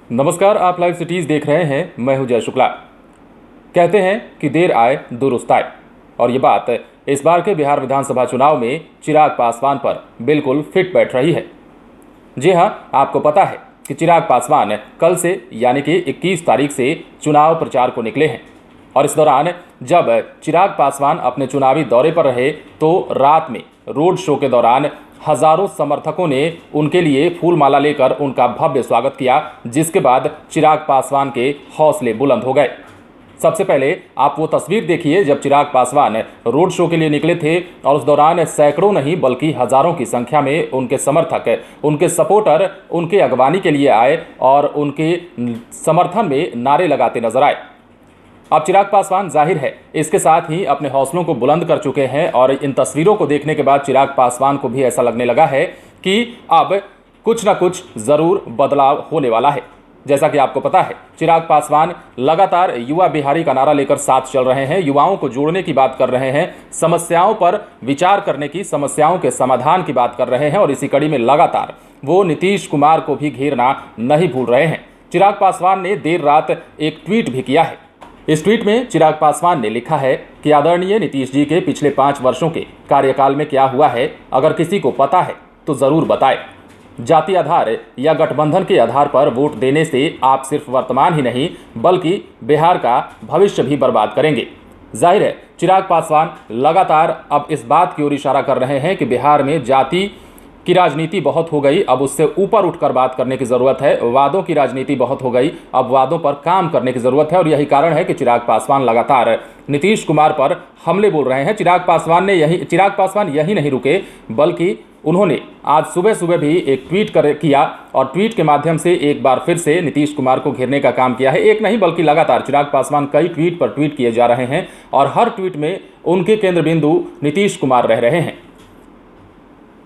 नमस्कार, आप live cities देख रहे हैं। मैं हूं जय शुक्ला। कहते हैं कि देर आए दुरुस्त आए, और ये बात इस बार के बिहार विधानसभा चुनाव में चिराग पासवान पर बिल्कुल फिट बैठ रही है। जी हां, आपको पता है कि चिराग पासवान कल से यानी कि 21 तारीख से चुनाव प्रचार को निकले हैं, और इस दौरान जब चिराग पासवान अपने चुनावी दौरे पर रहे तो रात में रोड शो के दौरान हजारों समर्थकों ने उनके लिए फूलमाला लेकर उनका भव्य स्वागत किया, जिसके बाद चिराग पासवान के हौसले बुलंद हो गए। सबसे पहले आप वो तस्वीर देखिए जब चिराग पासवान रोड शो के लिए निकले थे, और उस दौरान सैकड़ों नहीं बल्कि हजारों की संख्या में उनके समर्थक, उनके सपोर्टर उनके अगवानी के लिए आए और उनके समर्थन में नारे लगाते नजर आए। अब चिराग पासवान जाहिर है इसके साथ ही अपने हौसलों को बुलंद कर चुके हैं, और इन तस्वीरों को देखने के बाद चिराग पासवान को भी ऐसा लगने लगा है कि अब कुछ ना कुछ जरूर बदलाव होने वाला है। जैसा कि आपको पता है, चिराग पासवान लगातार युवा बिहारी का नारा लेकर साथ चल रहे हैं, युवाओं को जोड़ने की बात कर रहे हैं, समस्याओं पर विचार करने की, समस्याओं के समाधान की बात कर रहे हैं, और इसी कड़ी में लगातार वो नीतीश कुमार को भी घेरना नहीं भूल रहे हैं। चिराग पासवान ने देर रात एक ट्वीट भी किया है। इस ट्वीट में चिराग पासवान ने लिखा है कि आदरणीय नीतीश जी के पिछले 5 वर्षों के कार्यकाल में क्या हुआ है, अगर किसी को पता है तो जरूर बताएं। जाति आधार या गठबंधन के आधार पर वोट देने से आप सिर्फ वर्तमान ही नहीं बल्कि बिहार का भविष्य भी बर्बाद करेंगे। जाहिर है चिराग पासवान लगातार अब इस बात की ओर इशारा कर रहे हैं कि बिहार में जाति की राजनीति बहुत हो गई, अब उससे ऊपर उठकर बात करने की जरूरत है। वादों की राजनीति बहुत हो गई, अब वादों पर काम करने की जरूरत है, और यही कारण है कि चिराग पासवान लगातार नीतीश कुमार पर हमले बोल रहे हैं। चिराग पासवान यही नहीं रुके, बल्कि उन्होंने आज सुबह सुबह भी एक ट्वीट किया, और ट्वीट के माध्यम से एक बार फिर से नीतीश कुमार को घेरने का काम किया है। एक नहीं बल्कि लगातार चिराग पासवान कई ट्वीट पर ट्वीट किए जा रहे हैं, और हर ट्वीट में उनके केंद्र बिंदु नीतीश कुमार रह रहे हैं।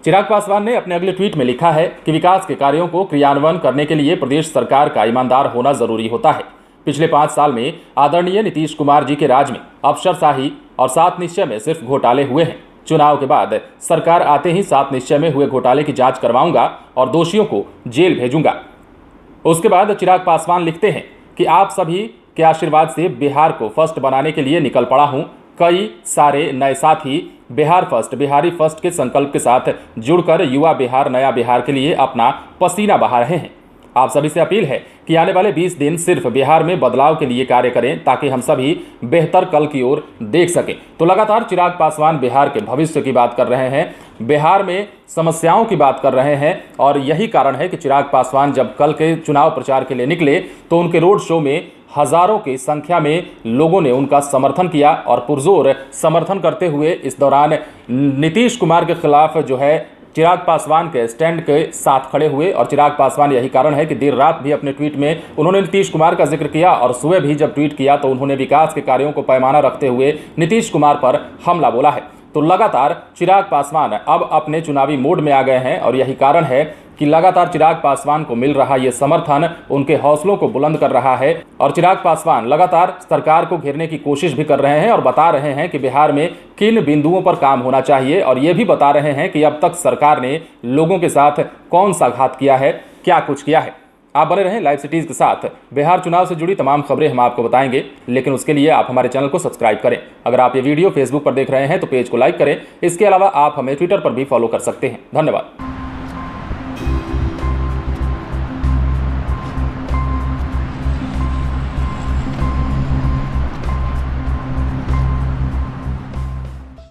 चिराग पासवान ने अपने अगले ट्वीट में लिखा है कि विकास के कार्यों को क्रियान्वयन करने के लिए प्रदेश सरकार का ईमानदार होना जरूरी होता है। पिछले 5 साल में आदरणीय नीतीश कुमार जी के राज में अफसरशाही और 7 निश्चय में सिर्फ घोटाले हुए हैं। चुनाव के बाद सरकार आते ही 7 निश्चय में हुए घोटाले की जांच करवाऊंगा और दोषियों को जेल भेजूंगा। उसके बाद चिराग पासवान लिखते हैं कि आप सभी के आशीर्वाद से बिहार को फर्स्ट बनाने के लिए निकल पड़ा हूं। कई सारे नए साथी बिहार फर्स्ट, बिहारी फर्स्ट के संकल्प के साथ जुड़कर युवा बिहार, नया बिहार के लिए अपना पसीना बहा रहे हैं। आप सभी से अपील है कि आने वाले 20 दिन सिर्फ बिहार में बदलाव के लिए कार्य करें, ताकि हम सभी बेहतर कल की ओर देख सकें। तो लगातार चिराग पासवान बिहार के भविष्य की बात कर रहे हैं, बिहार में समस्याओं की बात कर रहे हैं, और यही कारण है कि चिराग पासवान जब कल के चुनाव प्रचार के लिए निकले तो उनके रोड शो में हजारों की संख्या में लोगों ने उनका समर्थन किया, और पुरजोर समर्थन करते हुए इस दौरान नीतीश कुमार के खिलाफ जो है चिराग पासवान के स्टैंड के साथ खड़े हुए। और चिराग पासवान यही कारण है कि देर रात भी अपने ट्वीट में उन्होंने नीतीश कुमार का जिक्र किया, और सुबह भी जब ट्वीट किया तो उन्होंने विकास के कार्यों को पैमाना रखते हुए नीतीश कुमार पर हमला बोला है। तो लगातार चिराग पासवान अब अपने चुनावी मोड में आ गए हैं, और यही कारण है कि लगातार चिराग पासवान को मिल रहा ये समर्थन उनके हौसलों को बुलंद कर रहा है। और चिराग पासवान लगातार सरकार को घेरने की कोशिश भी कर रहे हैं, और बता रहे हैं कि बिहार में किन बिंदुओं पर काम होना चाहिए, और ये भी बता रहे हैं कि अब तक सरकार ने लोगों के साथ कौन सा घात किया है, क्या कुछ किया है। आप बने रहें लाइव सिटीज के साथ। बिहार चुनाव से जुड़ी तमाम खबरें हम आपको बताएंगे, लेकिन उसके लिए आप हमारे चैनल को सब्सक्राइब करें। अगर आप ये वीडियो फेसबुक पर देख रहे हैं तो पेज को लाइक करें। इसके अलावा आप हमें ट्विटर पर भी फॉलो कर सकते हैं। धन्यवाद।